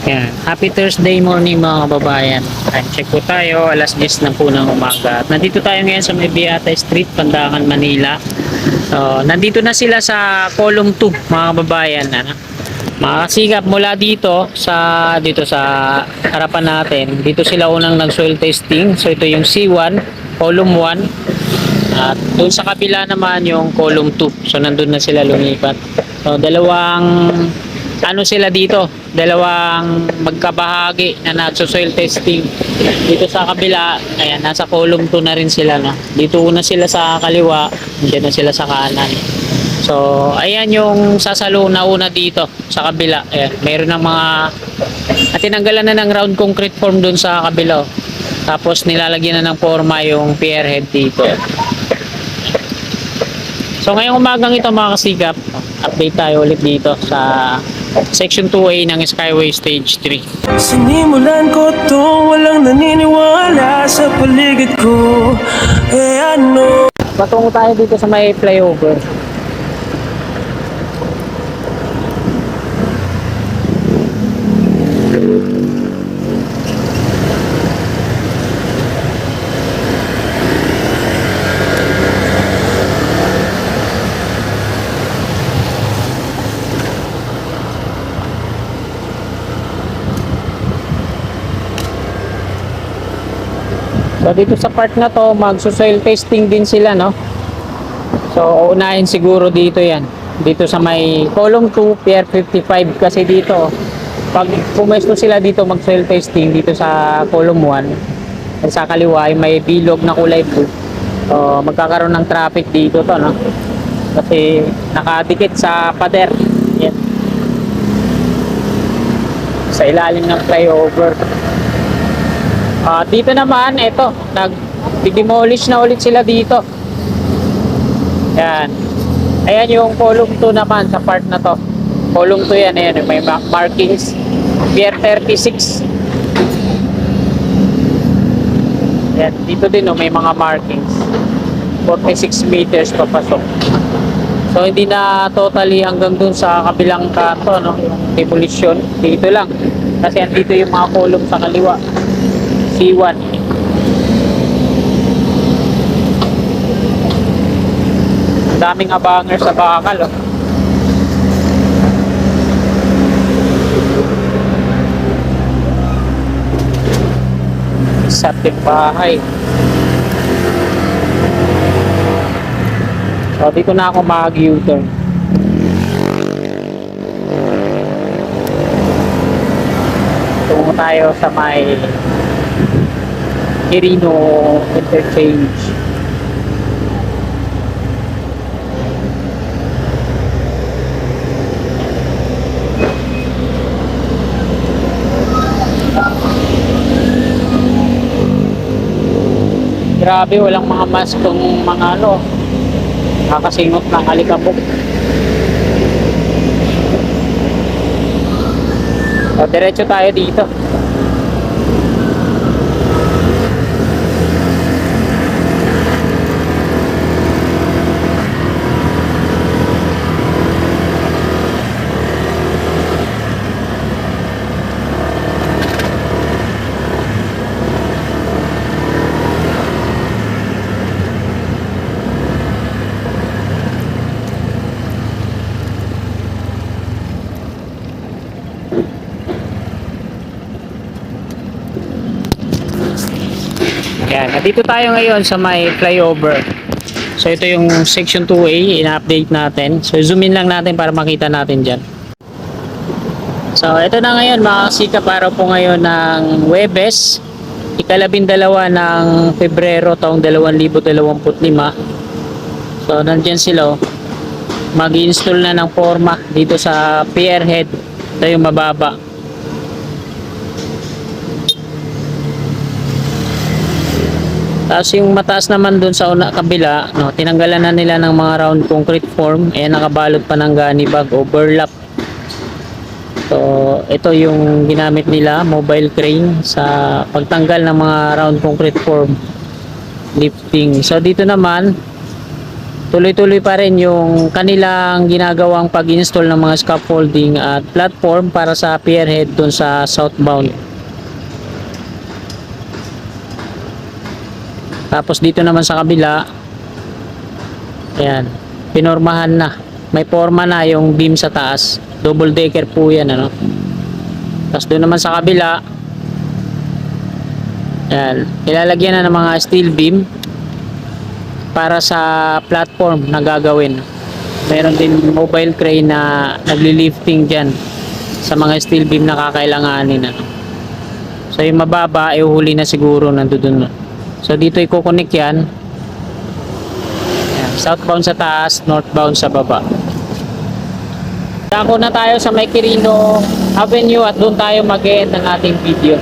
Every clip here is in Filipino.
Yan. Happy Thursday morning mga kababayan. Time check po tayo, alas 10 na po ng umaga. At nandito tayo ngayon sa May Beata Street, Pandacan, Manila. So, nandito na sila sa column 2 mga kababayan. Ano? Mga kasigap mula dito sa harapan natin. Dito sila unang nag-soil testing. So ito yung C1, column 1. At doon sa kabila naman yung column 2. So nandun na sila lumipat. So dalawang sila dito, dalawang magkabahagi na nagso-soil testing. Dito sa kabila, ayan, nasa column 2 na rin sila, no. Dito una sila sa kaliwa, diyan na sila sa kanan. So, ayan yung sasalo na una dito sa kabila. Ayan, mayroon ng mga tinanggalan na ng round concrete form dun sa kabila. Tapos nilalagyan na ng forma yung pier head dito. So, ngayong umagang ito mga kasigap, update tayo ulit dito sa Section 2A ng Skyway Stage 3. Sinimulan ko to, walang naniniwala sa paligid ko. Ano? Patungo tayo dito sa may flyover. So dito sa part na to, magso-soil testing din sila, no? So unahin siguro dito yan. Dito sa may column 2, pier 55 kasi dito. Pag pumesto sila dito mag-soil testing dito sa column 1, at sa kaliwa ay may bilog na kulay blue. So magkakaroon ng traffic dito to, no? Kasi nakadikit sa pader. Yan. Sa ilalim ng flyover. Dito naman, ito, nag-demolish na ulit sila dito. Yan. Ayan yung column 2 naman sa part na to. Column 2 yan, ayan, may markings. Pier 36. Yan, dito din may mga markings. 46 meters papasok. So hindi na totally hanggang dun sa kabilang kanto, no? Yung demolition, dito lang. Kasi andito yung mga column sa kaliwa. C1. Ang daming abanger sa bakal, oh. Sa ating bahay. So dito na ako mag-U-turn. Tungo tayo sa may Quirino Interchange. Grabe, walang mga mask tong mga kakasingot ng alikabok. So diretso tayo dito. Yan, dito tayo ngayon sa may flyover. So ito yung section 2A, ina-update natin. So zoom in lang natin para makita natin dyan. So ito na ngayon mga kasikap, araw po ngayon ng Huwebes, ika-12 ng Pebrero taong 2025. So nandyan sila, mag-install na ng forma dito sa pier head. Ito yung mababa. Tapos yung mataas naman dun sa kabila, no, tinanggalan na nila ng mga round concrete form. Ayan, nakabalot pa ng gunny bag, overlap. So ito yung ginamit nila, mobile crane, sa pagtanggal ng mga round concrete form lifting. So dito naman tuloy-tuloy pa rin yung kanilang ginagawang pag-install ng mga scaffolding at platform para sa pierhead dun sa southbound. Tapos dito naman sa kabila, ayan, pinormahan na. May forma na yung beam sa taas. Double decker po yan, ano. Tapos doon naman sa kabila, ayan, ilalagyan na ng mga steel beam para sa platform na gagawin. Meron din mobile crane na nagli-lifting dyan sa mga steel beam na kakailanganin, ano. So yung mababa, ihuli na siguro nandoon. So dito i-connect yan. Ayan, southbound sa taas, northbound sa baba. Dako na tayo sa may Quirino Avenue at doon tayo mag-end ng ating video.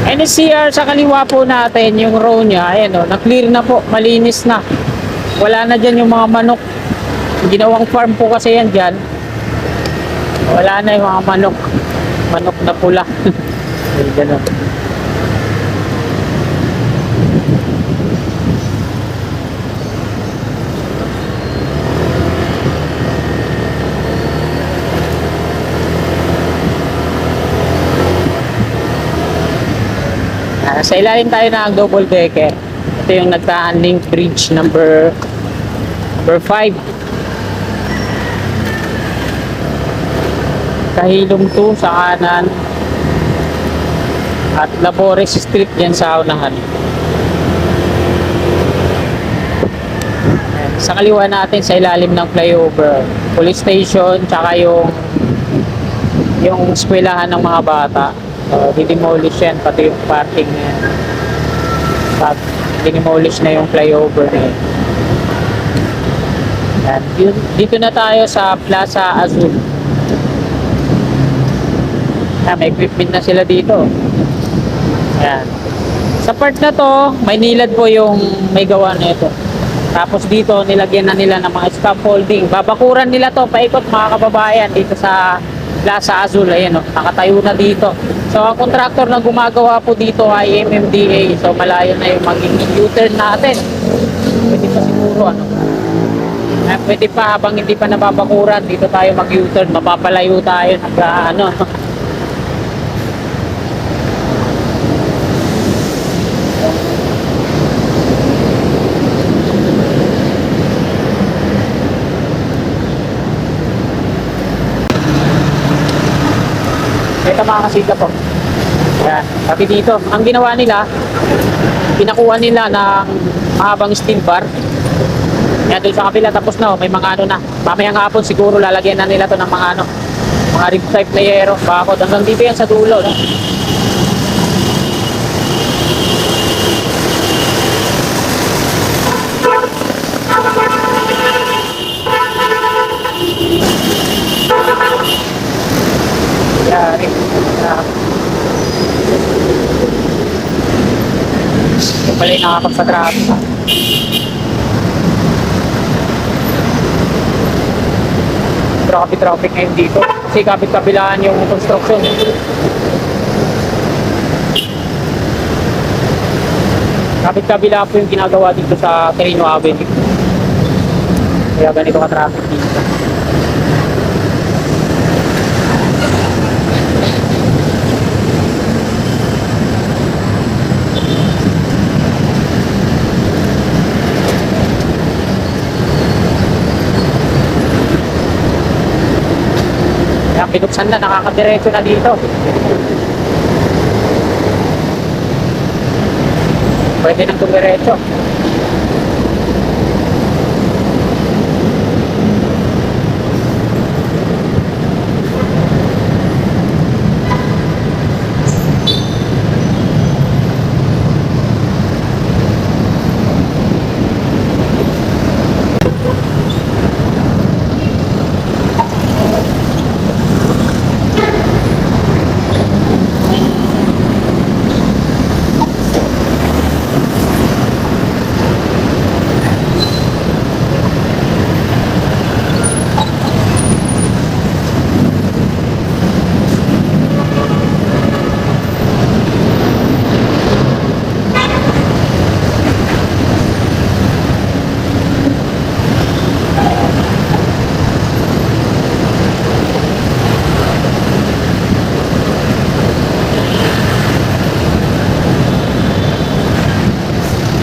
NSCR sa kaliwa po natin, yung row niya, ayan o, na-clear na po, malinis na. Wala na dyan yung mga manok. Ginawang farm po kasi yan dyan. Wala na yung mga manok. Manok na pula. Ay, ganun. Sa ilalim tayo ng double decker. Ito yung nagtaan link bridge number 5. Kahilom 2 sa kanan at Labores Street yan sa unahan. Sa kaliwa natin sa ilalim ng flyover, police station, tsaka yung eskwelahan ng mga bata. Dinimolish yan, pati yung parking na yan. Dinimolish na yung flyover na yan. Dito na tayo sa Plaza Azul. May equipment na sila dito. Ayan. Sa part na to, may nilad po yung may gawa na ito. Tapos dito, nilagyan na nila ng mga scaffolding. Babakuran nila to, paikot mga kababayan dito sa Plaza Azul. Ayan o, nakatayo na dito. So, ang contractor na gumagawa po dito ay MMDA. So, malayo na yung magiging U-turn natin. Pwede pa siguro, ano. Pwede pa, habang hindi pa nababakuran, dito tayo mag-U-turn. Mapapalayo tayo, ano. Ito mga kasita po. Ayan. Tapi dito, ang ginawa nila, pinakuha nila ng mahabang steel bar. Yan doon sa kabila, tapos na, may mga ano na. Mamayang hapon siguro lalagyan na nila to ng mga ano, mga rib type na yero, bakod. Hanggang dito yan sa dulo. No? Yari. Ito pala yung nakakapag-traffic. Traffic ngayon dito. Kasi kapit-kabilaan yung construction. Kapit-kabila po yung ginagawa dito sa Quirino Avenue. Kaya ganito ka-traffic dito. Pinuksan na, nakakadiretso na dito. Pwede nang tumiretso.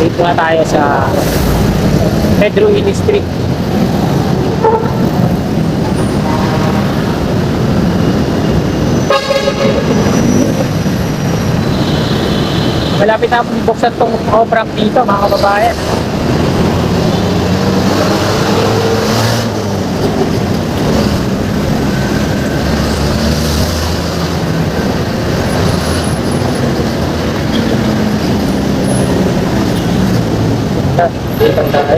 Dito na tayo sa Pedro Hills Street. Malapit na buksan tong off-ramp dito mga kababayan. Dito tayo.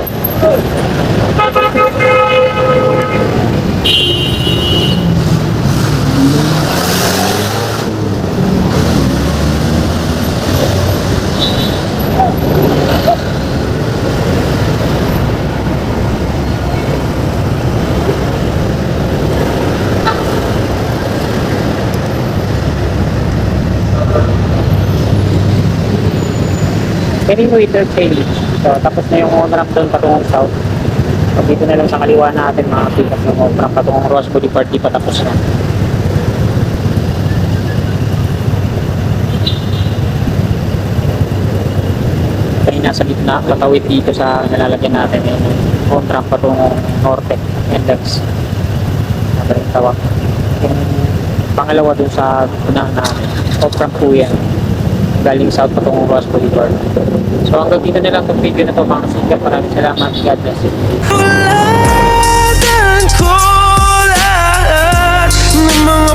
Kanino interchange. So, tapos na yung on-ramp doon patungong south. Pag dito na lang sa kaliwa natin makakita yung on-ramp patungong Ross Boulevard, di pa tapos na. Kaya nasa gitna, katawid dito sa nalalagyan natin yung on-ramp patungong norte, Index. Ano yung tawag? Yung pangalawa dun sa unahan natin, off-ramp po yan. Galing south patungong Ross Boulevard. So hanggang dito na lang itong video na ito mga kasigat. Maraming salamat. God bless you. Wala ko lahat ng mga